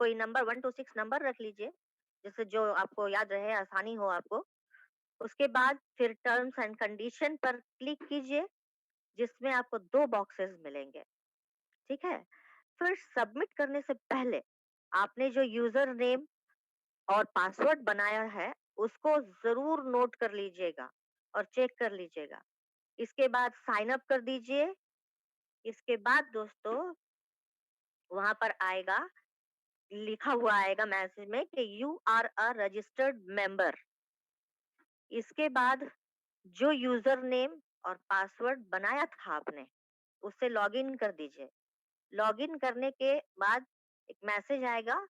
कोई number 1 to 6 number रख लीजिए, जिससे जो आपको याद रहे, आसानी हो आपको। उसके बाद फिर टर्म्स एंड कंडीशन पर क्लिक कीजिए, जिसमें आपको 2 बॉक्सेस मिलेंगे, ठीक है? फिर सबमिट करने से पहले आपने जो यूज़र नेम और पासवर्ड बनाया है, उसको ज़रूर नोट कर लीजिएगा और चेक कर लीजिएगा। इसके बाद साइन अप कर दीजिए। इसके बाद दोस्तों वहाँ पर आएगा, लिखा हुआ आएगा मैसेज में कि you are a registered member. इसके बाद जो यूज़र नेम और पासवर्ड बनाया था आपने, उससे लॉगिन कर दीजिए। लॉगिन करने के बाद एक मैसेज आएगा,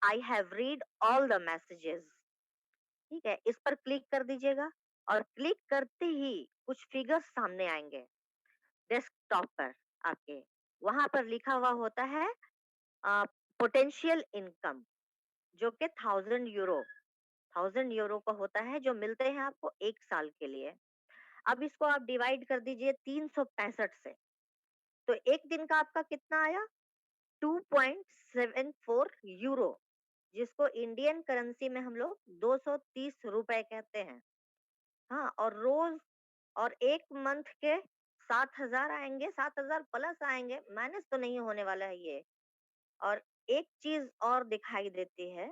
I have read all the messages, ठीक है? इस पर क्लिक कर दीजिएगा और क्लिक करते ही कुछ फिगर्स सामने आएंगे डेस्कटॉप पर आपके। वहां पर लिखा हुआ होता है पोटेंशियल इनकम, जो कि 1000 यूरो, 1000 यूरो का होता है, जो मिलते हैं आपको 1 साल के लिए। अब इसको आप डिवाइड कर दीजिए 365 से, तो एक दिन का आपका कितना आया? 2.74 यूरो, जिसको इंडियन करेंसी में हम लोग 230 रुपए कहते हैं। हाँ, और रोज और एक मंथ के 7,000 आएंगे, 7,000 प्लस आएंगे, माइनस तो नहीं होने वाला है ये। और एक चीज और दिखाई देती है,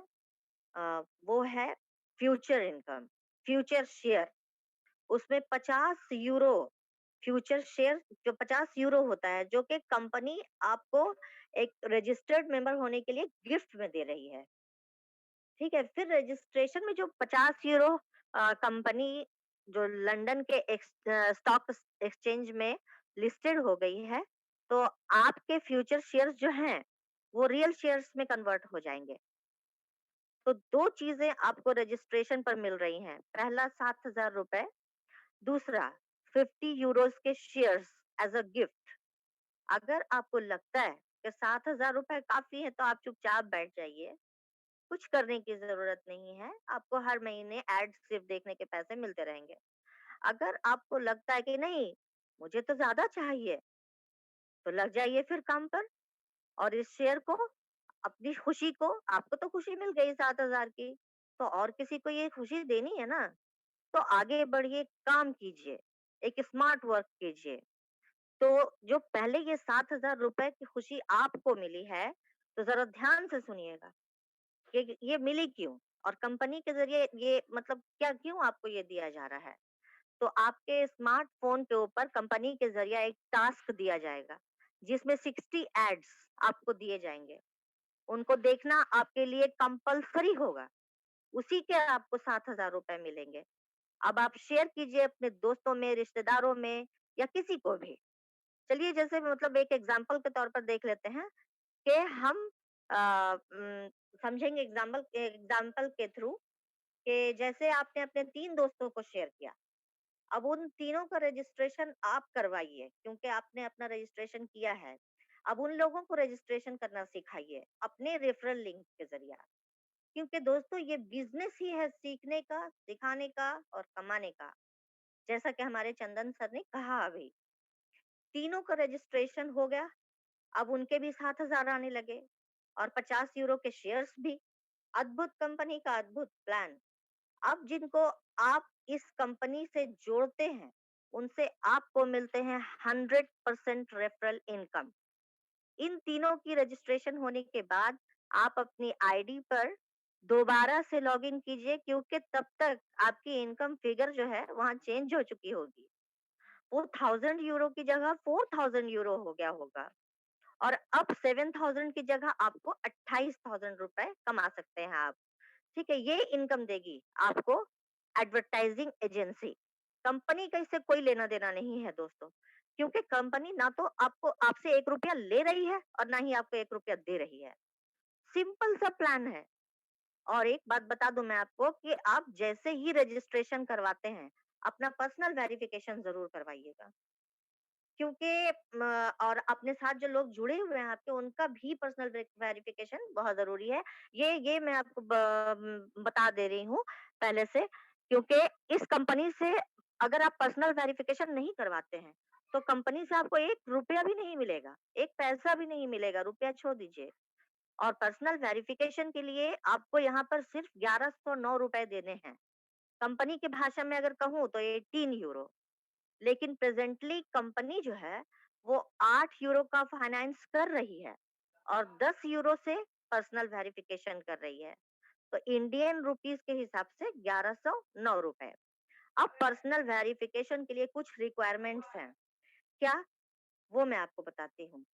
वो है फ्यूचर इनकम, फ्यूचर शेयर। उसमें 50 यूरो फ्यूचर शेयर, जो 50 यूरो होता है, जो कि कंपनी आपको एक रजिस्टर्ड मेंबर होने के लिए गिफ्ट में दे रही है, ठीक है? फिर रजिस्ट्रेशन में जो 50 यूरो कंपनी जो लंदन के स्टॉक एक्सचेंज में लिस्टेड हो गई है, तो आपके फ्यूचर शेयर्स जो हैं, वो रियल शेयर्स में कन्वर्ट हो जाएंगे। तो 2 चीजें आपको रजिस्ट्रेशन पर मिल रही हैं। पहला 7,000 रुपए, दूसरा 50 यूरोस के शेयर्स एज अ गिफ्ट। अगर आपको लगता है कि 7,000 रुपए काफी है, तो आप चुपचाप बैठ जाइए, कुछ करने की जरूरत नहीं है। आपको हर महीने एड्स सिर्फ देखने के पैसे मिलते रहेंगे। अगर आपको लगता है कि नहीं, मुझे तो ज्यादा चाहिए, तो लग जाइए फिर काम पर। और इस शेयर को, अपनी खुशी को, आपको तो खुशी मिल गई 7,000 की, तो और किसी को ये खुशी देनी है ना, तो आगे बढ़िए, काम कीजिए, एक स्मार्ट वर्क कीजिए। तो जो पहले ये 7,000 रुपए की खुशी आपको मिली है, तो जरा ध्यान से सुनिएगा कि ये मिली क्यों, और कंपनी के जरिए ये, मतलब क्या, क्यों आपको ये दिया जा रहा है। तो आपके स्मार्टफोन के ऊपर कंपनी के जरिए एक टास्क दिया जाएगा, जिसमें 60 एड्स आपको दिए जाएंगे। उनको देखना आपके लिए कंपलसरी होगा, उसी के आपको 7,000 रुपए मिलेंगे। अब आप शेयर कीजिए अपने दोस्तों में, रिश्तेदारों में, या किसी को भी। चलिए, जैसे मतलब एक एग्जाम्पल के तौर पर देख लेते हैं कि हम समझेंगे एग्जाम्पल एग्जाम्पल के थ्रू, कि जैसे आपने अपने 3 दोस्तों को शेयर किया। अब उन तीनों का रजिस्ट्रेशन आप करवाइए, क्योंकि आपने अपना रजिस्ट्रेशन किया है। अब उन लोगों को रजिस्ट्रेशन करना सिखाइए अपने रेफरल लिंक के जरिए, क्योंकि दोस्तों ये बिजनेस ही है, सीखने का, सिखाने का और कमाने का। जैसा कि हमारे चंदन सर ने कहा अभी, तीनों का रजिस्ट्रेशन हो गया। अब उनके भी 7,000 आने लगे, और 50 यूरो के शेयर्स भी। अद्भुत कंपनी का अद्भुत प्लान। अब जिनको आप इस कंपनी से जोड़ते हैं, उनसे आपको मिलते हैं 100% रेफरल इनकम। इन तीनों की रजिस्ट्रेशन होने के बाद आप अपनी आईडी पर दोबारा से लॉगिन कीजिए, क्योंकि तब तक आपकी इनकम फिगर जो है वहां चेंज हो चुकी होगी। वो 1000 यूरो की जगह 4000 यूरो हो गया होगा, और अब 7000 की जगह आपको 28,000 रुपए कमा सकते हैं आप। ठीक है, ये इनकम देगी आपको एडवर्टाइजिंग एजेंसी। कंपनी का इससे कोई लेना देना नहीं है दोस्तों, क्योंकि कंपनी ना तो आपको आपसे 1 रुपया ले रही है, और ना ही आपको 1 रुपया दे रही है। सिंपल सा प्लान है। और एक बात बता दूं मैं आपको, कि आप जैसे ही रजिस्ट्रेशन करवाते हैं, अपना पर्सनल वेरिफिकेशन जरूर करवाइएगा, क्योंकि और अपने साथ जो लोग जुड़े हुए हैं आपके, उनका भी पर्सनल वेरिफिकेशन बहुत जरूरी है। ये मैं आपको बता दे रही हूँ पहले से, क्योंकि इस कंपनी से अगर आप पर्सनल वेरिफिकेशन नहीं करवाते हैं, तो कंपनी से आपको 1 रुपया भी नहीं मिलेगा, 1 पैसा भी नहीं मिलेगा, रुपया छोड़ दीजिए। और पर्सनल वेरिफिकेशन के लिए आपको यहाँ पर सिर्फ 1109 रुपए देने हैं। कंपनी की भाषा में अगर कहूँ तो 18 यूरो। लेकिन प्रेजेंटली कंपनी जो है वो 8 यूरो का फाइनेंस कर रही है और 10 यूरो से पर्सनल वेरिफिकेशन कर रही है। तो इंडियन रुपीस के हिसाब से 1109 रुपए। अब पर्सनल वेरिफिकेशन के लिए कुछ रिक्वायरमेंट्स हैं। क्या? वो मैं आपको बताती हूँ।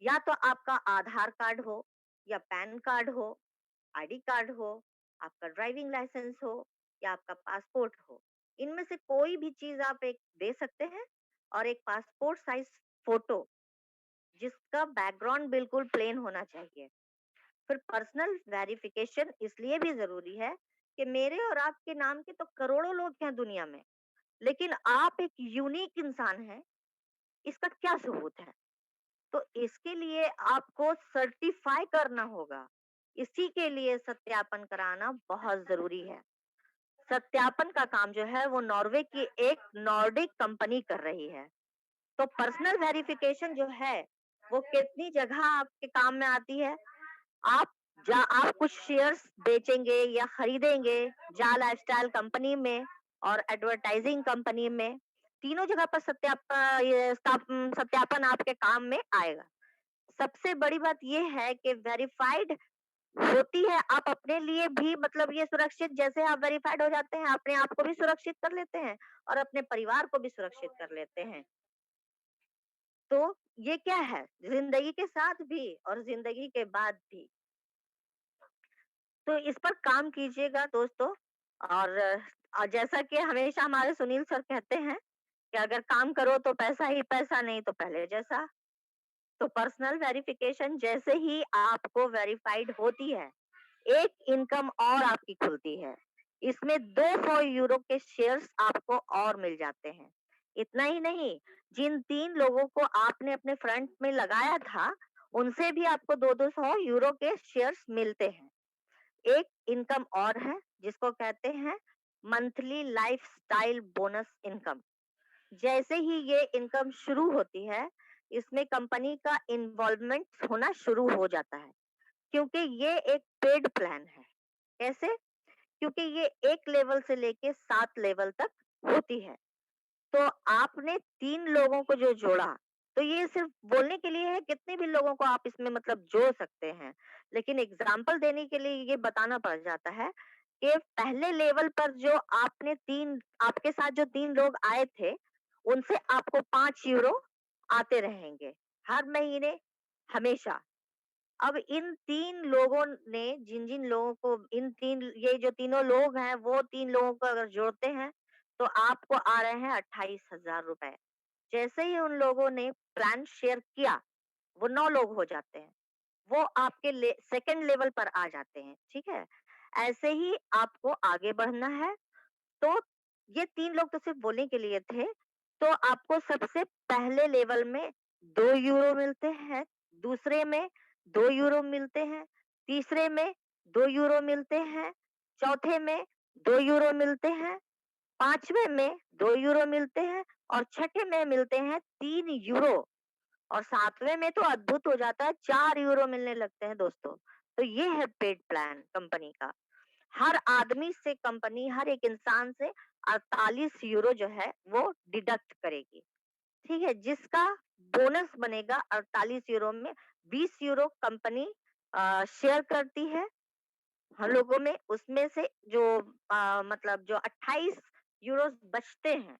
या तो आपका आधार कार्ड हो या पैन कार्ड हो, आईडी कार्ड हो, आपका ड्राइविंग लाइसेंस हो या आपका पासपोर्ट हो। इनमें से कोई भी चीज आप एक दे सकते हैं और एक पासपोर्ट साइज फोटो जिसका बैकग्राउंड बिल्कुल प्लेन होना चाहिए। फिर पर्सनल वेरिफिकेशन इसलिए भी जरूरी है कि मेरे और आपके नाम के तो करोड़ों लोग हैं दुनिया में, लेकिन आप एक यूनिक इंसान हैं, इसका क्या सबूत है? तो इसके लिए आपको सर्टिफाई करना होगा। इसी के लिए सत्यापन कराना बहुत जरूरी है। सत्यापन का काम जो है वो नॉर्वे की एक नॉर्डिक कंपनी कर रही है। तो पर्सनल वेरिफिकेशन जो है वो कितनी जगह आपके काम में आती है? आप आप कुछ शेयर्स बेचेंगे या खरीदेंगे जा लाइफस्टाइल कंपनी में और एडवर्टाइजिंग कंपनी में, तीनों जगह पर सत्यापन आपके काम में आएगा। सबसे बड़ी बात ये है कि वेरिफाइड होती है, आप अपने लिए भी मतलब ये सुरक्षित, जैसे आप वेरिफाइड हो जाते हैं अपने आप को भी सुरक्षित कर लेते हैं और अपने परिवार को भी सुरक्षित कर लेते हैं। तो ये क्या है, जिंदगी के साथ भी और जिंदगी के बाद भी। तो इस पर काम कीजिएगा दोस्तों। और जैसा कि हमेशा हमारे सुनील सर कहते हैं कि अगर काम करो तो पैसा ही पैसा, नहीं तो पहले जैसा। तो पर्सनल वेरिफिकेशन जैसे ही आपको वेरिफाइड होती है, एक इनकम और आपकी खुलती है। इसमें 200 यूरो के शेयर्स आपको और मिल जाते हैं। इतना ही नहीं, जिन 3 लोगों को आपने अपने फ्रंट में लगाया था, उनसे भी आपको 2-200 यूरो के शेयर्स मिलते हैं। एक इनकम और है जिसको कहते हैं मंथली लाइफस्टाइल बोनस इनकम। जैसे ही ये इनकम शुरू होती है, इसमें कंपनी का इन्वॉल्वमेंट होना शुरू हो जाता है, क्योंकि ये एक पेड प्लान है। कैसे? क्योंकि ये 1 लेवल से लेके 7 लेवल तक होती है। तो आपने 3 लोगों को जो जोड़ा, तो ये सिर्फ बोलने के लिए है, कितने भी लोगों को आप इसमें मतलब जोड़ सकते हैं। लेकिन एग्जाम्पल देने के लिए ये बताना पड़ जाता है कि पहले लेवल पर जो आपके साथ जो 3 लोग आए थे, उनसे आपको 5 यूरो आते रहेंगे हर महीने, हमेशा। अब इन 3 लोगों ने जिन-जिन लोगों को इन 3 ये जो तीनों लोग हैं, वो 3 लोगों को अगर जोड़ते हैं, तो आपको आ रहे हैं 28,000 रुपए। जैसे ही उन लोगों ने प्लान शेयर किया, वो 9 लोग हो जाते हैं। वो आपके सेकंड लेवल पर आ जाते हैं, ठीक है? ऐसे ही आपको आगे बढ़ना है। तो ये 3 लोग तो सिर्फ बोलने के लिए थे। तो आपको सबसे पहले लेवल में 2 यूरो मिलते हैं, दूसरे में 2 यूरो मिलते हैं, तीसरे में 2 यूरो मिलते हैं, चौथे में 2 यूरो मिलते हैं, पांचवें में 2 यूरो मिलते हैं और छठे में मिलते हैं 3 यूरो। और सातवें में तो अद्भुत हो जाता है, 4 यूरो मिलने लगते हैं दोस्तों। तो ये है पेड प्लान कंपनी का। हर आदमी से कंपनी हर एक इंसान से 48 यूरो जो है वो डिडक्ट करेगी, ठीक है? जिसका बोनस बनेगा 48 यूरो में 20 यूरो कंपनी शेयर करती है हम लोगों में। उसमें से जो मतलब जो 28 यूरो बचते हैं,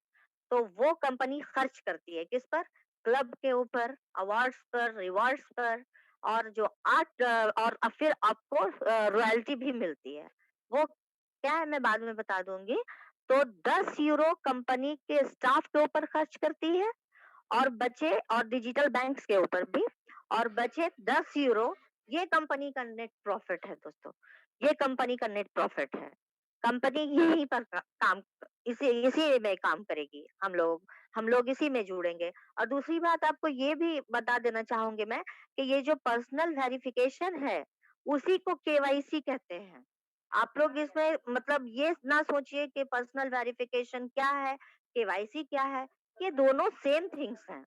तो वो कंपनी खर्च करती है किस पर? क्लब के ऊपर, अवार्ड्स पर, रिवॉर्ड्स पर। और जो और फिर आपको रॉयल्टी भी मिलती है। वो क्या है मैं बाद में बता दूंगी। तो 10 यूरो कंपनी के स्टाफ के ऊपर खर्च करती है और बचे, और डिजिटल बैंक्स के ऊपर भी, और बचे 10 यूरो, ये कंपनी का नेट प्रॉफिट है दोस्तों। ये कंपनी का नेट प्रॉफिट है। कंपनी यहीं पर काम, इसी इसी में काम करेगी। हम लोग इसी में जुड़ेंगे। और दूसरी बात आपको ये भी बता देना चाहूंगी मैं कि ये जो पर्सनल वेरिफिकेशन है, उसी को केवाईसी कहते हैं। आप लोग इसमें मतलब ये ना सोचिए कि पर्सनल वेरिफिकेशन क्या है, केवाईसी क्या है। ये दोनों सेम थिंग्स हैं।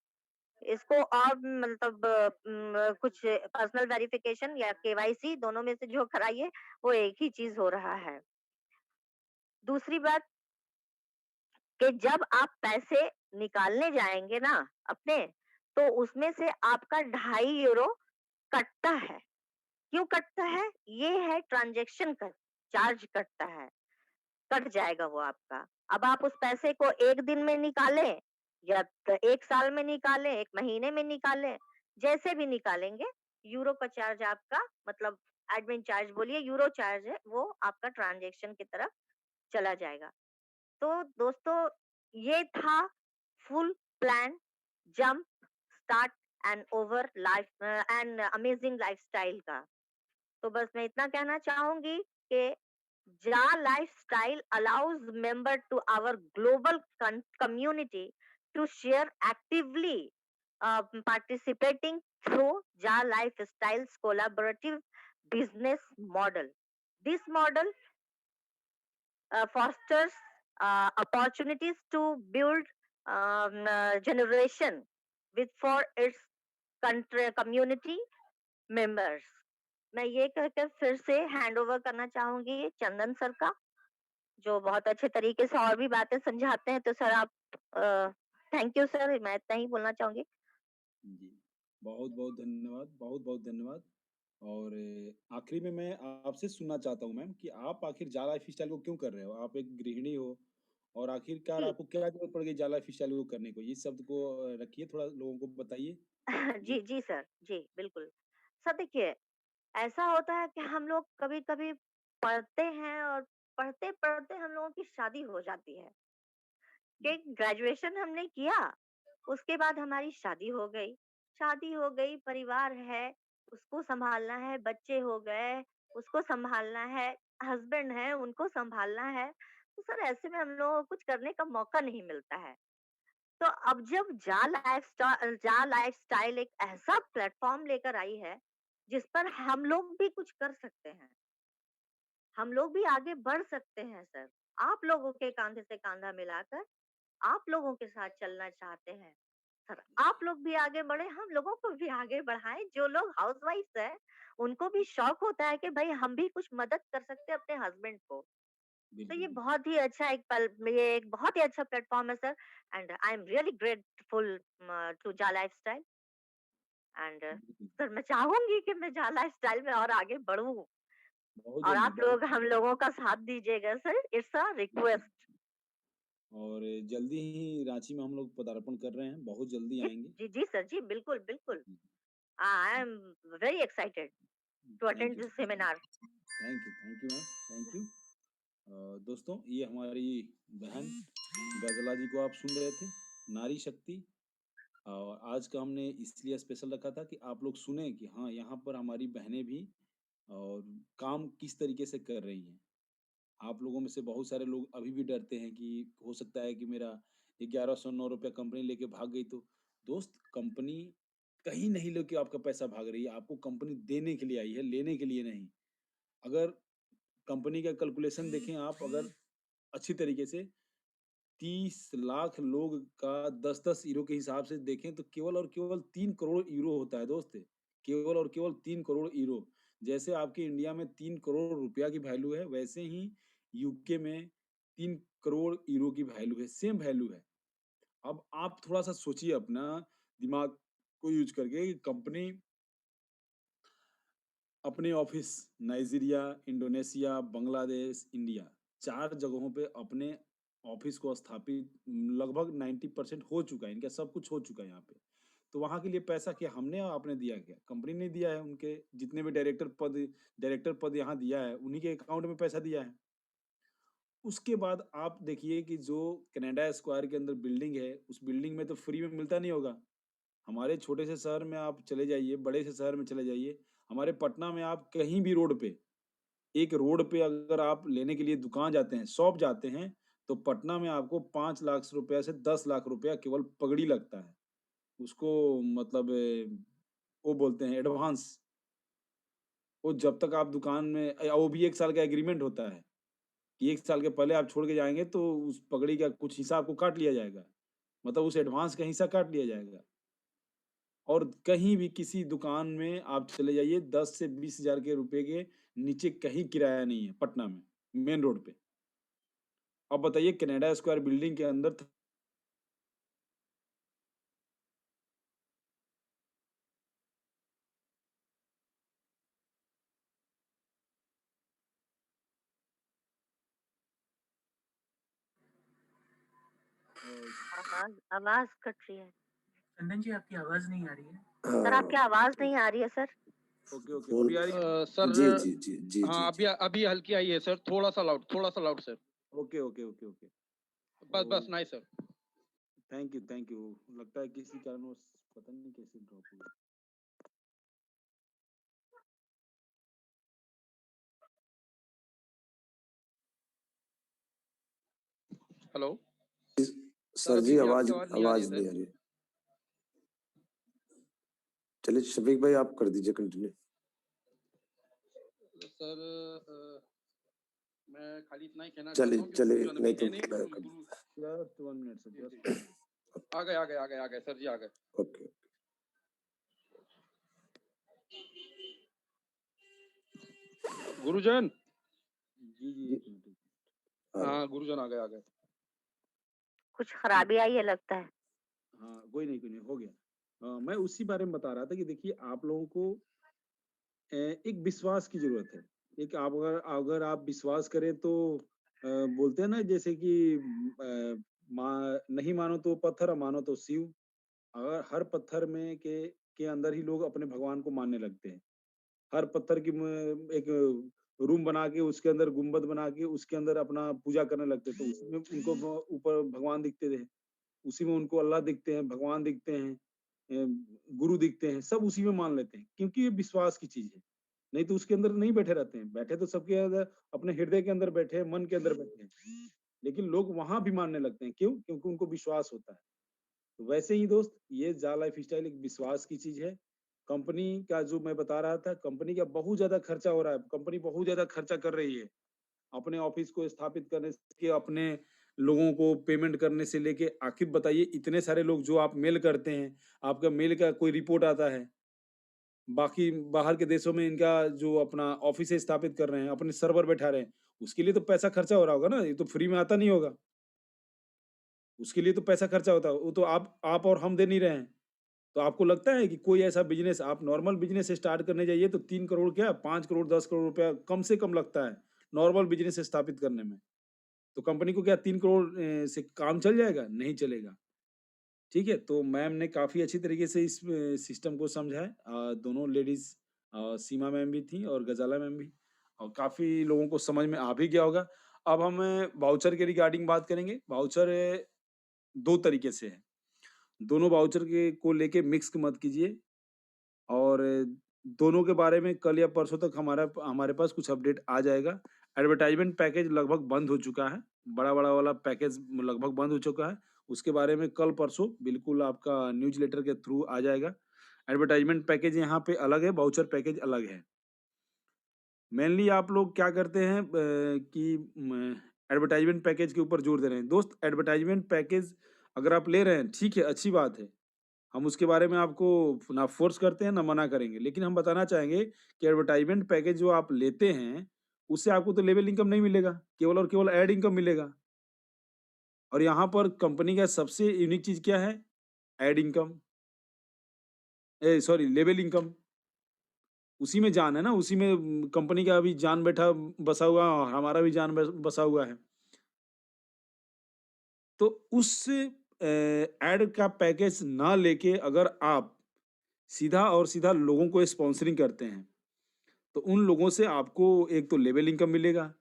इसको और मतलब कुछ पर्सनल वेरिफिकेशन या केवाईसी दोनों में से जो कराइए, वो एक ही चीज़ हो रहा है। दूसरी बात कि जब आप पैसे निकालने जाएँगे ना अपने, तो उसमें से आपका 2.5 यूरो कटता है। क्यों कटता है? ये है ट्रांज़ैक्शन का चार्ज कटता है। कट जाएगा वो आपका। अब आप उस पैसे को 1 दिन में निकालें या 1 साल में निकालें, 1 महीने में निकालें, जैसे भी निकालेंगे, यूरो का चार्ज आपका मतलब एडमिन चार्ज बोलिए, यूरो चार्ज है, वो आपका ट्रांज़ैक्शन की तरफ चला जाएगा। तो दोस्तों, ये था full plan jump, start and over life and amazing lifestyle का। तो बस मैं इतना कहना चाहूँगी कि Ja Lifestyle allows member to our global community to share actively, participating through Ja Lifestyle's collaborative business model. This model fosters opportunities to build generation with for its country community members. मैं ये कहकर फिर से hand over करना चाहूंगी चंदन sir का, जो बहुत अच्छे तरीके से और भी बातें समझाते हैं। तो सर आप थैंक यू सर, मैं इतना ही बोलना चाहूंगी। जी, बहुत-बहुत धन्यवाद, बहुत-बहुत धन्यवाद। और आखिरी में मैं आपसे सुनना चाहता हूँ मैम कि आप आखिर जा लाइफ़स्टाइल को क्यों कर रहे हो? आप एक गृहिणी हो और आखिरकार जी। आपको क्या ज़रूरत पड़ गई जा लाइफ़स्टाइल को करने को? इस शब्द को रखिए, थोड़ा लोगों को बताइए। जी, जी, जी सर, जी, बिल्कुल। सर देखिए, ऐसा होता है कि हम लोग कभी-कभी पढ़ते हैं और पढ़ते-पढ़ते हम लोगों की शादी हो जाती है। कि जी, ग्रेजुएशन हमने किया, उसके बाद हमारी शादी हो गई। शादी हो गई, परिवार है, उसको सँभालना है, बच्चे हो गए, उसको सँभालना है, हस्बैंड है, उनको सँभालना है। तो सर ऐसे में हम लोगों को कुछ करने का मौका नहीं मिलता है। तो अब जब जा लाइफ़स्टाइल एक ऐसा प्लेटफ़ॉर्म लेकर आई है, जिस पर हम लोग भी कुछ कर सकते हैं। हम लोग भी आगे बढ़ सकते हैं सर। आप लोगों के काँधे से काँधा मिलाकर आप लोगों के साथ चलना चाहते हैं। सर आप लोग भी आगे बढ़े, हम लोगों को भी आगे बढ़ाएँ। जो लोग हाउसवाइफ्स हैं, उनको भी शौक होता है कि भई हम भी कुछ मदद कर सकते हैं अपने हस्बैंड को। तो बिल्कुल, ये बिल्कुल, बहुत ही अच्छा एक पल ये एक बहुत ही अच्छा प्लेटफ़ॉर्म है sir, and I am really grateful to जा लाइफ़स्टाइल एंड बिल्कुल। सर मैं चाहूँगी कि मैं जा लाइफ़स्टाइल में और आगे बढ़ूँ बहुत और जल्दी, आप बहुत लोग हम लोगों का साथ दीजिएगा सर, इट्स अ बिल्कुल। रिक्वेस्ट। और जल्दी ही रांची में हम लोग पदार्पण कर रहे हैं, बहुत जल्दी जी, आएँगे। जी, जी सर, जी, बिल्कुल, बिल्कुल। जी, I am very excited to thank attend you, this seminar. Thank you ma'am, thank you. दोस्तों, ये हमारी बहन गज़ला जी को आप सुन रहे थे, नारी शक्ति। और आज का हमने इसलिए स्पेशल रखा था कि आप लोग सुने कि हाँ, यहाँ पर हमारी बहनें भी और काम किस तरीके से कर रही हैं। आप लोगों में से बहुत सारे लोग अभी भी डरते हैं कि हो सकता है कि मेरा 1109 रुपया कंपनी लेके भाग गई तो। दोस्त, कंपनी कहीं नहीं लेके आपका पैसा भाग रही है, आपको कंपनी देने के लिए आई है, लेने के लिए नहीं। अगर कंपनी का कैलकुलेशन देखें आप, अगर अच्छी तरीके से 30 लाख लोग का 10-10 यूरो के हिसाब से देखें तो केवल और केवल 3 करोड़ यूरो होता है दोस्त। केवल और केवल 3 करोड़ यूरो। जैसे आपके इंडिया में 3 करोड़ रुपया की वैल्यू है, वैसे ही यूके में 3 करोड़ यूरो की वैल्यू है, सेम वैल्यू है। अब आप थोड़ा-सा सोचिए अपना दिमाग को यूज़ करके कि कंपनी अपने office Nigeria, Indonesia, Bangladesh, India 4 जगहों पे अपने ऑफिस को स्थापित लगभग 90% हो चुका है, इनका सब कुछ हो चुका है यहाँ पे। तो वहाँ के लिए पैसा क्या हमने या आपने दिया क्या? कंपनी ने दिया है, उनके जितने भी डायरेक्टर पद यहाँ दिया है, उन्हीं के अकाउंट में पैसा दिया है। उसके बाद आप देखिए कि जो कनाडा स्क्वायर के अंदर बिल्डिंग है, उस बिल्डिंग में तो फ्री में मिलता नहीं होगा। हमारे छोटे से शहर में आप चले जाइए, बड़े से शहर में चले जाइए, हमारे पटना में आप कहीं भी रोड पे एक रोड पे अगर आप लेने के लिए दुकान जाते हैं, शॉप जाते हैं, तो पटना में आपको 5 लाख रुपया से 10 लाख रुपया केवल पगड़ी लगता है। उसको मतलब वो बोलते हैं एडवांस। वो जब तक आप दुकान में वो भी 1 साल का एग्रीमेंट होता है, कि 1 साल के पहले आप छोड़ के जाएँगे तो उस पगड़ी का कुछ हिस्सा आपको काट लिया जाएगा। मतलब उस एडवांस का हिस्सा काट लिया जाएगा। और कहीं भी किसी दुकान में आप चले जाइए 10 से 20,000 के रुपए के नीचे कहीं किराया नहीं है पटना में, मेन रोड पे। अब बताइए कनाडा स्क्वायर बिल्डिंग के अंदर आवाज आवाज कट रही है। चंदन जी आपकी आवाज नहीं आ रही है। सर आपकी आवाज नहीं आ रही है सर। Okay, okay. अभी आ रही है? सर जी जी जी जी हाँ जी अभी हल्की आई है सर, थोड़ा सा loud sir. Okay, okay, okay, okay. बस नाइस सर। Thank you. लगता है किसी कारणवश पता नहीं कैसे ड्रॉप हुआ। हेलो सर अभी जी, भी आवाज आपकी आवाज नहीं आ रही आवाज है नहीं सर। आ रही है। चलिए शफीक भाई आप कर दीजिए कंटिन्यू। सर मैं खाली इतना ही कहना चलिए चाहता हूँ कि चलिए, गुरु नहीं जन्म तो है नहीं मैं गुरु कर गुरु जस्ट 1 मिनट सर, जी जस्ट जी आ गए सर जी, आ गए। ओके गुरुजन जी, जी, 1 मिनट। हाँ गुरुजन आ गए। कुछ खराबी आई है लगता है। हाँ, कोई नहीं, हो गया। मैं उसी बारे में बता रहा था कि देखिए आप लोगों को एक विश्वास की ज़रूरत है। एक आप अगर अगर आप विश्वास करें तो बोलते हैं ना जैसे कि नहीं मानो तो पत्थर, मानो तो शिव। अगर हर पत्थर में के अंदर ही लोग अपने भगवान को मानने लगते हैं। हर पत्थर की एक रूम बना के उसके अंदर गुंबद बना के उसके अंदर अपना पूजा करने लगते हैं। तो उसमें उनको ऊपर भगवान दिखते थे। उसी में उनको अल्लाह दिखते हैं, भगवान दिखते हैं, गुरु दिखते हैं, सब उसी में मान लेते हैं क्योंकि ये विश्वास की चीज़ है। नहीं तो उसके अंदर नहीं बैठे रहते हैं। बैठे तो सबके अंदर अपने हृदय के अंदर बैठे हैं, मन के अंदर बैठे हैं। लेकिन लोग वहाँ भी मानने लगते हैं। क्यों? क्योंकि उनको विश्वास होता है। तो वैसे ही दोस्त ये जा लाइफस्टाइल एक विश्वास की चीज़ है। कंपनी का जो मैं बता रहा था, कंपनी का बहुत ज़्यादा खर्चा हो रहा है। कंपनी बहुत ज़्यादा खर्चा कर रही है। अपने ऑफिस को स्थापित करने से अपने लोगों को पेमेंट करने से लेके आखिर बताइए इतने सारे लोग जो आप मेल करते हैं, आपका मेल का कोई रिपोर्ट आता है, बाकी बाहर के देशों में इनका जो अपना ऑफिस स्थापित कर रहे हैं, अपने सर्वर बैठा रहे हैं, उसके लिए तो पैसा खर्चा हो रहा होगा ना, ये तो फ्री में आता नहीं होगा। उसके लिए तो पैसा खर्चा होता है, वो तो आप और हम दे नहीं रहे हैं। तो आपको लगता है कि कोई ऐसा बिज़नेस आप नॉर्मल बिज़नेस स्टार्ट करने जाइए तो 3 करोड़ क्या 5 करोड़ 10 करोड़ रुपया कम से कम लगता है, नॉर्मल बिज़नेस स्थापित करने में। तो कंपनी को क्या 3 करोड़ से काम चल जाएगा? नहीं चलेगा। ठीक है? तो मैम ने काफ़ी अच्छी तरीके से इस सिस्टम को समझा है। दोनों लेडीज़ सीमा मैम भी थीं और गजाला मैम भी और काफ़ी लोगों को समझ में आ भी गया होगा। अब हम वाउचर के रिगार्डिंग बात करेंगे। वाउचर 2 तरीके से है। दोनों वाउचर के को लेके मिक्स मत कीजिए और दोनों के बारे में कल या परसों तक हमारे पास कुछ अपडेट आ जाएगा। एडवर्टाइज़मेंट पैकेज लगभग बंद हो चुका है। बड़ा-बड़ा वाला पैकेज लगभग बंद हो चुका है। उसके बारे में कल-परसों बिल्कुल आपका न्यूज़लेटर के थ्रू आ जाएगा। एडवर्टाइज़मेंट पैकेज यहाँ पे अलग है, वाउचर पैकेज अलग है। मेनली आप लोग क्या करते हैं कि एडवर्टाइज़मेंट पैकेज के ऊपर जोर दे रहे हैं। दोस्त एडवर्टाइज़मेंट पैकेज अगर आप ले रहे हैं, ठीक है, अच्छी बात है। हम उसके बारे में आपको ना फ़ोर्स करते हैं, ना मना करेंगे। लेकिन हम बताना चाहेंगे कि एडवर्टाइज़मेंट पैकेज जो आप लेते हैं, उससे आपको तो लेवल इनकम नहीं मिलेगा, केवल और केवल ऐड इनकम मिलेगा। और यहाँ पर कंपनी का सबसे यूनिक चीज़ क्या है? Add income sorry level income. उसी में जान है ना, उसी में कंपनी का भी जान बैठा बसा हुआ है और हमारा भी जान बसा हुआ है। तो उस ऐड का पैकेज ना लेके अगर आप सीधा और सीधा लोगों को स्पॉन्सरिंग करते हैं, तो उन लोगों से आपको एक तो लेवल इनकम मिलेगा,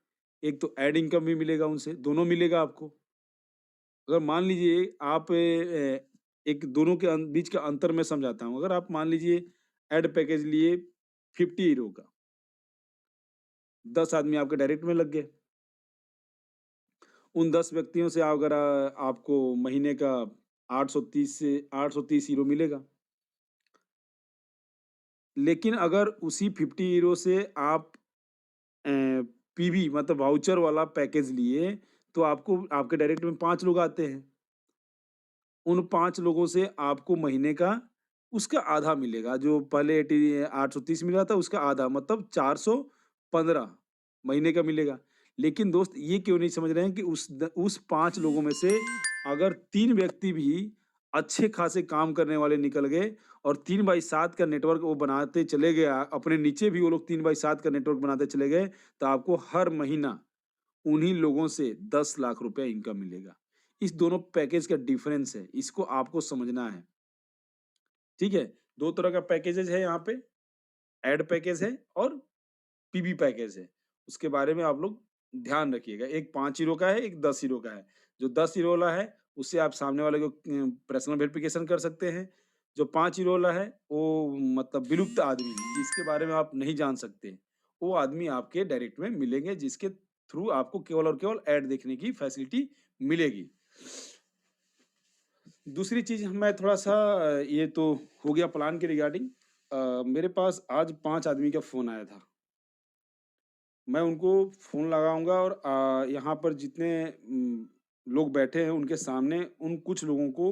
एक तो ऐड इनकम भी मिलेगा उनसे, दोनों मिलेगा आपको। अगर मान लीजिए आप एक दोनों के बीच का अंतर मैं समझाता हूँ। अगर आप मान लीजिए ऐड पैकेज लिए 50 हीरो का, 10 आदमी आपके डायरेक्ट में लग गए। उन 10 व्यक्तियों से अगर आपको महीने का 830 हीरो मिलेगा। लेकिन अगर उसी 50 हीरो से आप अ, पीवी मतलब वाउचर वाला पैकेज लिए, तो आपको आपके डायरेक्ट में 5 लोग आते हैं। उन 5 लोगों से आपको महीने का उसका आधा मिलेगा। जो पहले 830 मिल रहा था उसका आधा, मतलब 415 महीने का मिलेगा। लेकिन दोस्त ये क्यों नहीं समझ रहे हैं कि उस 5 लोगों में से अगर 3 व्यक्ति भी अच्छे खासे काम करने वाले निकल गए और 3/7 का नेटवर्क वो बनाते चले गए, अपने नीचे भी वो लोग 3/7 का नेटवर्क बनाते चले गए, तो आपको हर महीना उन्हीं लोगों से 10 लाख रुपया इनकम मिलेगा। इस दोनों पैकेज का डिफरेंस है, इसको आपको समझना है। ठीक है? 2 तरह का पैकेजेज़ है यहाँ पे, ऐड पैकेज है और पीबी पैकेज है। उसके बारे में आप लोग ध्यान रखिएगा। एक 5 हीरो का है, एक 10 हीरो का है। जो 10 हीरो वाला है, उससे आप सामने वाले को पर्सनल वेरिफिकेशन कर सकते हैं। जो 5 हीरो वाला है, वो मतलब विलुप्त आदमी, जिसके बारे में आप नहीं जान सकते, वो आदमी आपके डायरेक्ट में मिलेंगे, जिसके थ्रू आपको केवल और केवल ऐड देखने की फैसिलिटी मिलेगी। दूसरी चीज़ मैं थोड़ा-सा ये तो हो गया प्लान के रिगार्डिंग। मेरे पास आज 5 आदमी का फ़ोन आया था। मैं उनको फ़ोन लगाऊँगा और यहाँ पर जितने लोग बैठे हैं उनके सामने उन कुछ लोगों को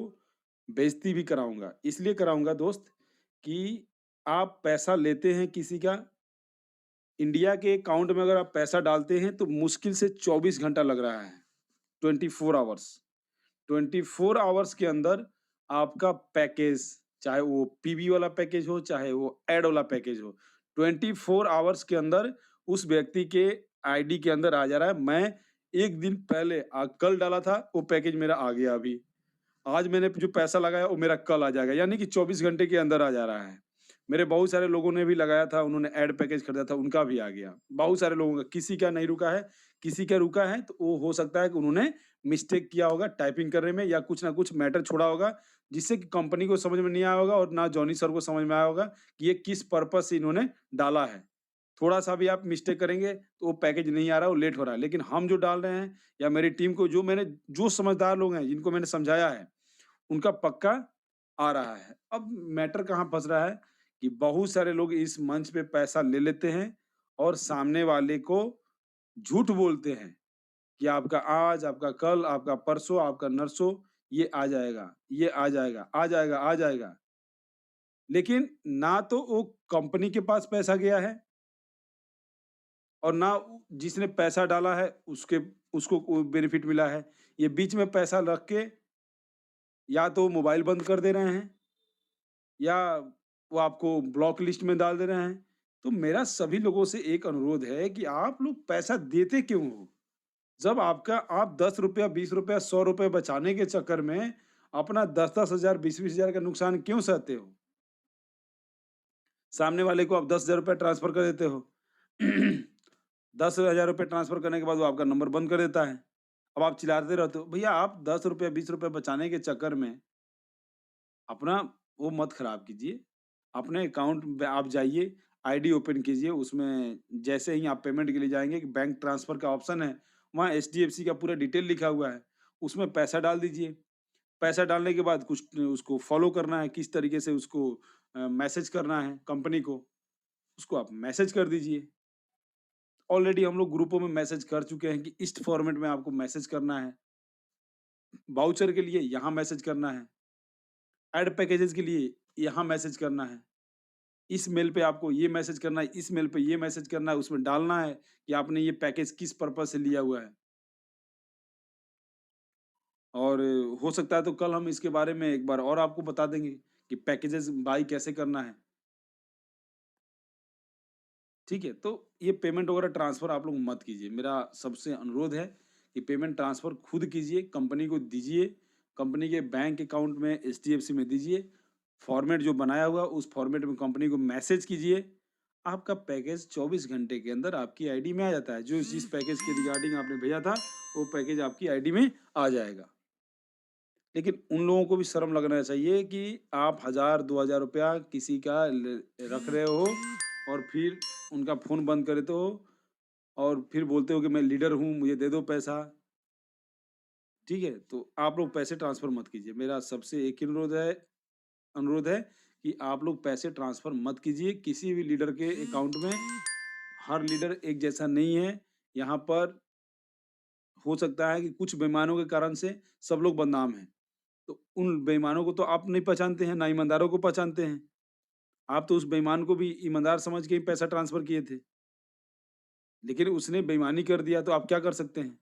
बेइज़्ज़ती भी कराऊँगा। इसलिए कराऊँगा दोस्त कि आप पैसा लेते हैं किसी का, इंडिया के अकाउंट में अगर आप पैसा डालते हैं तो मुश्किल से 24 घंटा लग रहा है, 24 आवर्स। 24 आवर्स के अंदर आपका पैकेज, चाहे वो पीबी वाला पैकेज हो, चाहे वो ऐड वाला पैकेज हो, 24 आवर्स के अंदर उस व्यक्ति के आईडी के अंदर आ जा रहा है। मैं 1 दिन पहले कल डाला था, वो पैकेज मेरा आ गया अभी। आज मैंने जो पैसा लगाया वो मेरा कल आ जाएगा, यानी कि 24 घंटे के अंदर आ जा रहा है। मेरे बहुत सारे लोगों ने भी लगाया था, उन्होंने ऐड पैकेज खरीदा था, उनका भी आ गया। बहुत सारे लोगों का, किसी का नहीं रुका है, किसी का रुका है तो वो हो सकता है कि उन्होंने मिस्टेक किया होगा टाइपिंग करने में या कुछ ना कुछ मैटर छोड़ा होगा, जिससे कि कंपनी को समझ में नहीं आया होगा और ना जॉनी सर को समझ में आया होगा कि ये किस पर्पज़ से इन्होंने डाला है। थोड़ा-सा भी आप मिस्टेक करेंगे तो वो पैकेज नहीं आ रहा, वो लेट हो रहा है। लेकिन हम जो डाल रहे हैं या मेरी टीम को जो समझदार लोग हैं, जिनको मैंने समझाया है, उनका पक्का आ रहा है। अब मैटर कहाँ फँस रहा है कि बहुत सारे लोग इस मंच पे पैसा ले लेते हैं और सामने वाले को झूठ बोलते हैं कि आपका आज, आपका कल, आपका परसों, आपका नरसों ये आ जाएगा, ये आ जाएगा, आ जाएगा, आ जाएगा। लेकिन ना तो वो कंपनी के पास पैसा गया है और ना जिसने पैसा डाला है उसको कोई बेनिफिट मिला है। ये बीच में पैसा रख के या तो मोबाइल बंद कर दे रहे हैं या वो आपको ब्लॉक लिस्ट में डाल दे रहे हैं। तो मेरा सभी लोगों से एक अनुरोध है कि आप लोग पैसा देते क्यों हो? जब आप ₹10, ₹20, ₹100 बचाने के चक्कर में अपना 10-10 हज़ार, 20-20 हज़ार का नुकसान क्यों सहते हो? सामने वाले को आप ₹10,000 ट्रांसफ़र कर देते हो। ₹10,000 ट्रांसफ़र करने के बाद वो आपका नंबर बंद कर देता है। अब आप चिल्लाते रहते हो। भैया आप ₹10, ₹20 बचाने के चक्कर में अपना वो मत खराब कीजिए। अपने अकाउंट में आप जाइए, आईडी ओपन कीजिए, उसमें जैसे ही आप पेमेंट के लिए जाएँगे कि बैंक ट्रांसफ़र का ऑप्शन है, वहाँ एचडीएफसी का पूरा डिटेल लिखा हुआ है, उसमें पैसा डाल दीजिए। पैसा डालने के बाद कुछ उसको फ़ॉलो करना है, किस तरीके से उसको मैसेज करना है कंपनी को, उसको आप मैसेज कर दीजिए। ऑलरेडी हम लोग ग्रुपों में मैसेज कर चुके हैं कि इस फॉर्मेट में आपको मैसेज करना है, वाउचर के लिए यहाँ मैसेज करना है, ऐड पैकेजेज़ के लिए यहाँ मैसेज करना है। इस मेल पे आपको ये मैसेज करना है, इस मेल पे ये मैसेज करना है, उसमें डालना है कि आपने ये पैकेज किस पर्पज़ से लिया हुआ है। और हो सकता है तो कल हम इसके बारे में एक बार और आपको बता देंगे कि पैकेजेज़ बाय कैसे करना है। ठीक है? तो ये पेमेंट वगैरह ट्रांसफ़र आप लोग मत कीजिए। मेरा सबसे अनुरोध है कि पेमेंट ट्रांसफ़र खुद कीजिए, कंपनी को दीजिए, कंपनी के बैंक अकाउंट में एचडीएफसी में दीजिए। फॉर्मेट जो बनाया हुआ उस फॉर्मेट में कंपनी को मैसेज कीजिए। आपका पैकेज 24 घंटे के अंदर आपकी आईडी में आ जाता है। जो जिस पैकेज के रिगार्डिंग आपने भेजा था, वो पैकेज आपकी आईडी में आ जाएगा। लेकिन उन लोगों को भी शर्म लगना चाहिए कि आप 1000 ₹2000 किसी का रख रहे हो और फिर उनका फ़ोन बंद कर देते हो और फिर बोलते हो कि मैं लीडर हूँ, मुझे दे दो पैसा। ठीक है? तो आप लोग पैसे ट्रांसफ़र मत कीजिए। मेरा सबसे एक ही अनुरोध है कि आप लोग पैसे ट्रांसफ़र मत कीजिए किसी भी लीडर के अकाउंट में। हर लीडर एक जैसा नहीं है। यहाँ पर हो सकता है कि कुछ बेईमानों के कारण से सब लोग बदनाम हैं। तो उन बेईमानों को तो आप नहीं पहचानते हैं, ना ईमानदारों को पहचानते हैं। आप तो उस बेईमान को भी ईमानदार समझ के ही पैसा ट्रांसफ़र किए थे। लेकिन उसने बेईमानी कर दिया तो आप क्या कर सकते हैं?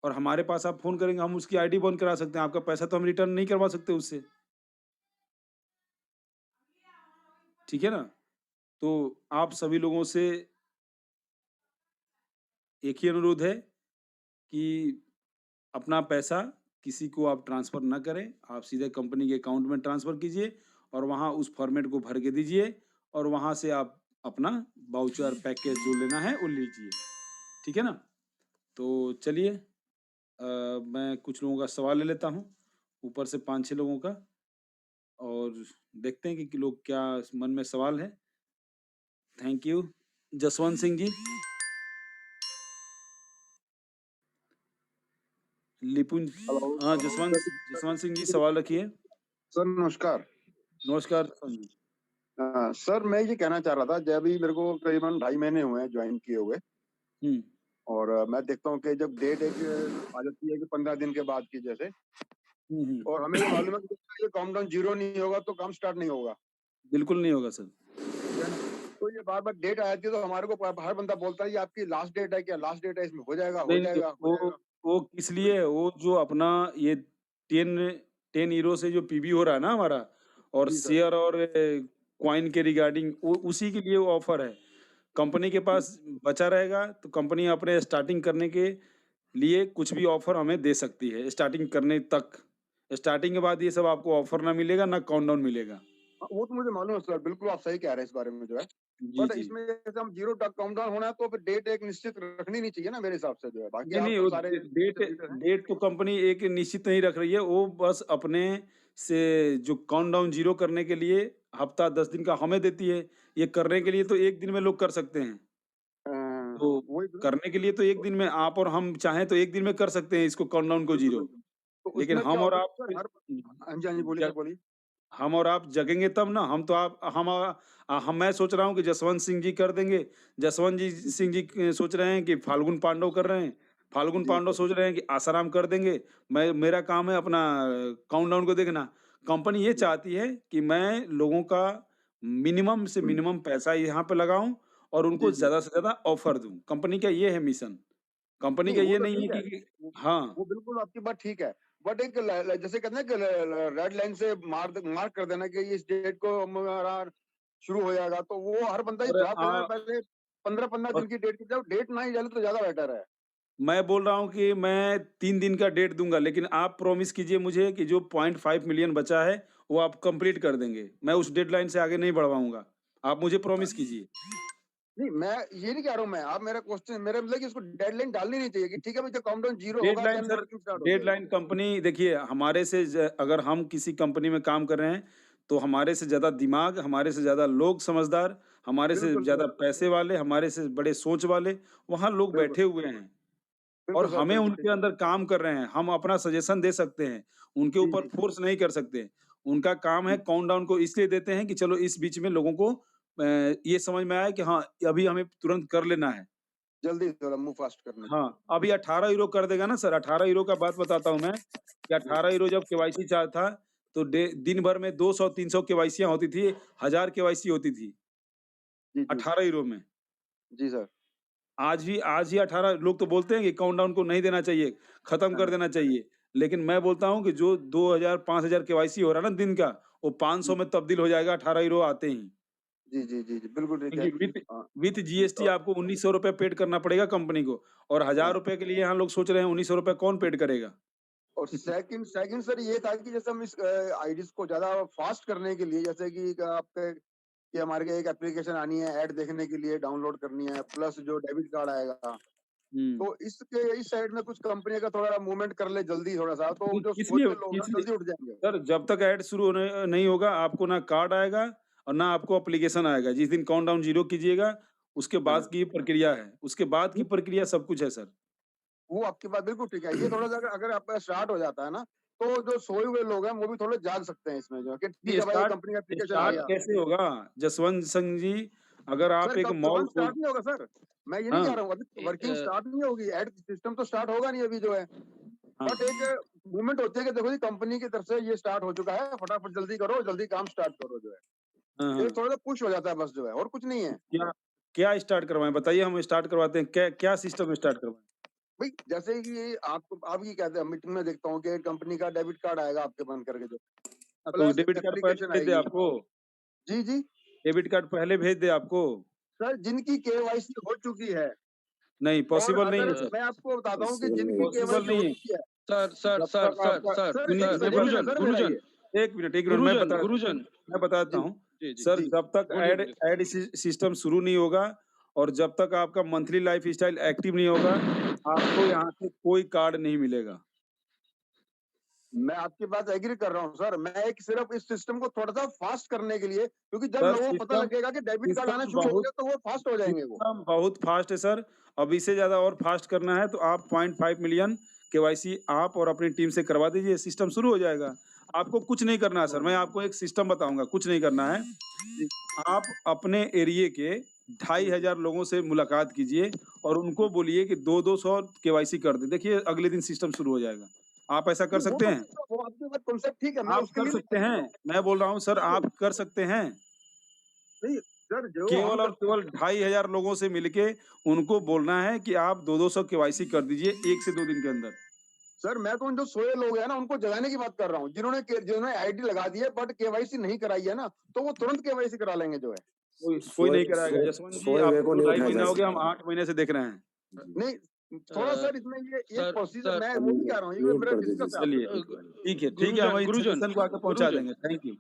और हमारे पास आप फ़ोन करेंगे, हम उसकी आईडी बंद करा सकते हैं, आपका पैसा तो हम रिटर्न नहीं करवा सकते उससे। ठीक है ना? तो आप सभी लोगों से एक ही अनुरोध है कि अपना पैसा किसी को आप ट्रांसफ़र ना करें, आप सीधे कंपनी के अकाउंट में ट्रांसफ़र कीजिए और वहाँ उस फ़ॉर्मेट को भर के दीजिए और वहाँ से आप अपना वाउचर पैकेज जो लेना है वो लीजिए। ठीक है ना? तो चलिए मैं कुछ लोगों का सवाल ले लेता हूँ, ऊपर से 5-6 लोगों का और देखते हैं कि लोग क्या मन में सवाल है। Thank you. Jaswant Singh ji, Lipun hello हाँ, जसवंत सिंह जी सवाल रखिए। सर, नमस्कार। नमस्कार जसवंत जी। सर, मैं ये कहना चाह रहा था, जब अभी मेरे को करीबन 2.5 महीने हुए हैं ज्वाइन किए हुए, हुँ, और मैं देखता हूँ कि जब डेट एक आ जाती है कि 15 दिन के बाद की जैसे, हुँ, हुँ। और हमें ये मालूम है कि जब तक ये काउंटडाउन 0 नहीं होगा तो काम स्टार्ट नहीं होगा, बिल्कुल नहीं होगा सर। ठीक है ना? तो ये बार-बार डेट आ जाती है तो हमारे को हर बंदा बोलता है ये आपकी लास्ट डेट है क्या? लास्ट डेट है, इसमें हो जाएगा, हो नहीं, नहीं, जाएगा, हो जाएगा। वो किस लिए वो जो अपना ये 10 10 यूरो से जो पीबी हो रहा है ना हमारा और जी सर। शेयर और कॉइन के रिगार्डिंग वो उसी के लिए वो ऑफर है। कंपनी के जी, पास बचा रहेगा तो कंपनी अपने स्टार्टिंग करने के लिए कुछ भी ऑफर हमें दे सकती है, स्टार्टिंग करने तक। स्टार्टिंग के बाद ये सब आपको ऑफर ना मिलेगा, ना काउंटडाउन मिलेगा। हाँ, वो तो मुझे मालूम है सर, बिल्कुल आप सही कह रहे हैं इस बारे में जो है। जी, बट जी। इसमें जैसे हम 0 तक काउंटडाउन होना है तो फिर डेट एक निश्चित रखनी नहीं चाहिए ना मेरे हिसाब से जो है। बाकी नहीं, आप नहीं, तो वो सारे डेट लीडर हैं। डेट तो कंपनी एक निश्चित नहीं रख रही है, वो बस अपने से जो काउंटडाउन 0 करने के लिए हफ्ता 10 दिन का हमें देती है। ये करने के लिए तो 1 दिन में लोग कर सकते हैं। अ, तो वही तो। करने के लिए तो 1 दिन में आप और हम चाहें तो 1 दिन में कर सकते हैं इसको काउंटडाउन को बिल्कुल, 0। बिल्कुल। तो लेकिन उसमें क्या हम और होता आप है सर, फिर हर हाँ जी, बोलिए ज सर, बोलिए। हम और आप जगेंगे तब ना, हम तो आप हम मैं सोच रहा हूँ कि जसवंत सिंह जी कर देंगे, जसवंत जी जी, सिंह जी सोच रहे हैं कि फाल्गुन पांडव कर रहे हैं, फाल्गुन जी पांडव सर। सोच रहे हैं कि आसाराम कर देंगे, मेरा काम है अपना काउंटडाउन को देखना। कंपनी ये जी, चाहती है कि मैं लोगों का मिनिमम से मिनिमम पैसा यहाँ पे लगाऊँ और उनको जी, जी। ज़्यादा से ज़्यादा ऑफ़र दूँ। कंपनी का ये है मिशन। कंपनी नहीं, का वो ये तो नहीं है ठीक है। कि वो हाँ, वो बिल्कुल आपकी बात ठीक है। बट एक ल ल जैसे कहते हैं कि ल ल रेड लाइन से मार्क कर देना कि इस डेट को हमारा शुरू हो जाएगा, तो वो हर बंदा ये और जॉब करता है पहले 15-15 और दिन की डेट की जब डेट ना ही डाले तो ज़्यादा बेटर है। मैं बोल रहा हूँ कि मैं 3 दिन का डेट दूँगा, लेकिन आप प्रॉमिस कीजिए मुझे कि जो 0.5 मिलियन बचा है, वो आप कंप्लीट कर देंगे। मैं उस डेडलाइन से आगे नहीं बढ़वाऊँगा। आप मुझे प्रॉमिस कीजिए। नहीं, मैं ये नहीं कह रहा हूँ मैं, आप मेरा क्वेश्चन मेरा मतलब कि इसको डेडलाइन डालनी नहीं चाहिए कि ठीक है भाई जब काउंटडाउन 0 होगा deadline then sir working start हो जाएगी। डेडलाइन कंपनी देखिए हमारे से अगर हम किसी कंपनी में काम कर रहे हैं, तो हमारे से ज़्यादा दिमाग, हमारे से ज़्यादा लोग समझदार, हमारे से बिल्कुल ज़्यादा सर, पैसे वाले, हमारे से बड़े सोच वाले, वहाँ लोग बिल्कुल, बैठे हुए हैं। और बिल्कुल सर, हमें बिल्कुल ठीक उनके है। अंदर काम कर रहे हैं, हम अपना सजेशन दे सकते हैं, उनके जी, ऊपर जी, फ़ोर्स नहीं कर सकते। उनका काम है जी, काउंटडाउन को इसलिए देते हैं कि चलो इस बीच में लोगों को ये समझ में आया कि हाँ, अभी हमें तुरंत कर लेना है। जल्दी थोड़ा मूव फास्ट करने के लिए। हाँ, अभी 18 यूरो कर देगा ना सर, 18 यूरो का बात बताता हूँ मैं, कि जी, 18 यूरो जब केवाईसी चार्ज था, तो दिन भर में 200-300 केवाईसियाँ होती थी, 1000 केवाईसी होती थी, जी, जी, 18 यूरो में। जी सर। आज ही 18 लोग तो बोलते हैं कि काउंटडाउन को नहीं देना चाहिए, खत्म कर हाँ, देना चाहिए। लेकिन मैं बोलता हूँ कि जो 2000 5000 केवाईसी हो रहा है ना दिन का, वो 500 जी, में तब्दील हो जाएगा 18 यूरो आते ही। जी, जी, जी, जी, बिल्कुल ठीक है। क्योंकि विथ हाँ, विथ जीएसटी तो आपको ₹1900 पेड करना पड़ेगा कंपनी को और हाँ, ₹1000 के लिए यहाँ लोग सोच रहे हैं ₹1900 कौन पेड करेगा? और सेकंड सेकंड सर ये था कि जैसे हम इस आईडीज़ को ज़्यादा फास्ट करने के लिए जैसे कि आपके कि हमारे के एक एप्लीकेशन आनी है, ऐड देखने के लिए डाउनलोड करनी है, प्लस जो डेबिट कार्ड आएगा। हुँ। तो इस साइड में कुछ कंपनी का थोड़ा मूवमेंट कर ले जल्दी थोड़ा-सा, तो नहीं, जो किस सोच लिए के लोग ना किस लिए जल्दी उठ जाएँगे। सर जब तक ऐड शुरू होने नहीं होगा, आपको ना कार्ड आएगा और ना आपको एप्लीकेशन आएगा। जिस दिन काउंटडाउन 0 कीजिएगा, उसके बाद हाँ। की प्रक्रिया है। उसके बाद की प्रक्रिया सब कुछ है सर। वो आपकी बात बिल्कुल ठीक है। ये थोड़ा-सा अगर अगर आपका स्टार्ट हो जाता है ना, तो जो सोए हुए लोग हैं, वो भी थोड़े जाग सकते हैं इसमें जो है कि ठीक नहीं है भाई, ये स्टार्ट कंपनी का एप्लीकेशन आ स्टार्ट गया। कैसे होगा? जसवंत सिंह जी, अगर सर आप एक कब मॉल तुरंत खोल स्टार्ट नहीं होगा सर। मैं ये नहीं हाँ, कह रहा हूँ, अभी वर्किंग स्टार्ट नहीं होगी, ऐड सिस्टम तो स्टार्ट होगा नहीं अभी जो है। हाँ बट एक मूवमेंट होती है कि देखो जी कंपनी की तरफ से ये स्टार्ट हो चुका है, फटाफट जल्दी करो, जल्दी काम स्टार्ट करो जो है। हाँ हाँ। एक थोड़ा सा पुश हो जाता है बस जो है, और कुछ नहीं है। क्या क्या स्टार्ट करवाएं बताइए, हम स्टार्ट करवाते हैं। क्या क्या सिस्टम स्टार्ट करवाएं? भाई जैसे कि आपको आप ये कहते हैं, मीटिंग में देखता हूँ कि कंपनी का डेबिट कार्ड आएगा आपके बन करके जो, तो प्लस डेबिट कार्ड पहले एप्लीकेशन भेज दे आएगी। आपको, जी जी डेबिट कार्ड पहले भेज दे आपको। सर, जिनकी केवाईसी हो चुकी है, नहीं और पॉसिबल नहीं अगर है सर, मैं आपको बताता हूँ कि पॉसिबल नहीं जिनकी है। पॉसिबल केवाईसी हो नहीं है। चुकी है, सर सर जब सर तक सर आपका सर सर सुनिए एक मैं मिनट बता सर मेरा गुरुजन ये, एक मिनट मैं गुरुजन बता गुरुजन मैं बताता जी हूँ जी जी सर। जी जब तक बोलिए ऐड बोलिए ऐड सिस्टम शुरू नहीं होगा और जब तक आपका मंथली लाइफ स्टाइल एक्टिव नहीं होगा, आपको यहाँ से कोई कार्ड नहीं मिलेगा। मैं आपकी बात एग्री कर रहा हूँ सर। मैं एक सिर्फ इस सिस्टम को थोड़ा सा फास्ट करने के लिए, क्योंकि जब सर लोगों को पता सिस्टम लगेगा कि डेबिट कार्ड आना सिस्टम शुरू हो बहुत गया तो वो फास्ट हो जाएंगे वो। सिस्टम बहुत फास्ट है सर। अब इससे ज्यादा और फास्ट करना है तो आप 0.5 मिलियन केवाईसी आप और अपनी टीम से करवा दीजिए, सिस्टम शुरू हो जाएगा। आपको कुछ नहीं करना है सर, मैं आपको एक सिस्टम बताऊंगा, कुछ नहीं करना है। जी आप अपने एरिए के 2,500 लोगों से मुलाकात कीजिए और उनको बोलिए कि 200 केवाईसी कर दे, देखिए अगले दिन सिस्टम शुरू हो जाएगा। आप ऐसा कर नहीं, हो सकते हैं? सकता है, वो आपकी बात कॉन्सेप्ट ठीक है, मैं आप उसके कर लिए सकते हैं, मैं बोल रहा हूँ सर, बिल्कुल आप कर सकते हैं। नहीं सर, जो हम केवल और करते केवल हैं 2,500 लोगों से मिलके उनको बोलना है कि आप 200 केवाईसी कर दीजिए 1 से 2 दिन के अंदर। सर, मैं तो उन जो सोए लोग हैं ना उनको जगाने की बात कर रहा हूँ, जिन्होंने आईडी लगा दी है बट केवाईसी नहीं कराई है ना, तो वो तुरंत केवाईसी करा लेंगे जो है। कोई सोए नहीं कराएगा। सोए जसवंत जी सोए हुए को आपको नहीं 2.5 उठाया महीना जा हो गया, हम सकता। 8 महीने से देख रहे हैं। जी नहीं थोड़ा सर इसमें ये एक सर प्रोसीजर सर मैं वो म्यूट नहीं कह रहा हूँ, ये म्यूट मेरा कर दीजिए डिस्कस है सर। आपसे। चलिए ठीक है, हम गुरुजन इस गुरुजन सजेशन को आगे पहुँचा गुरुजन देंगे। Thank you.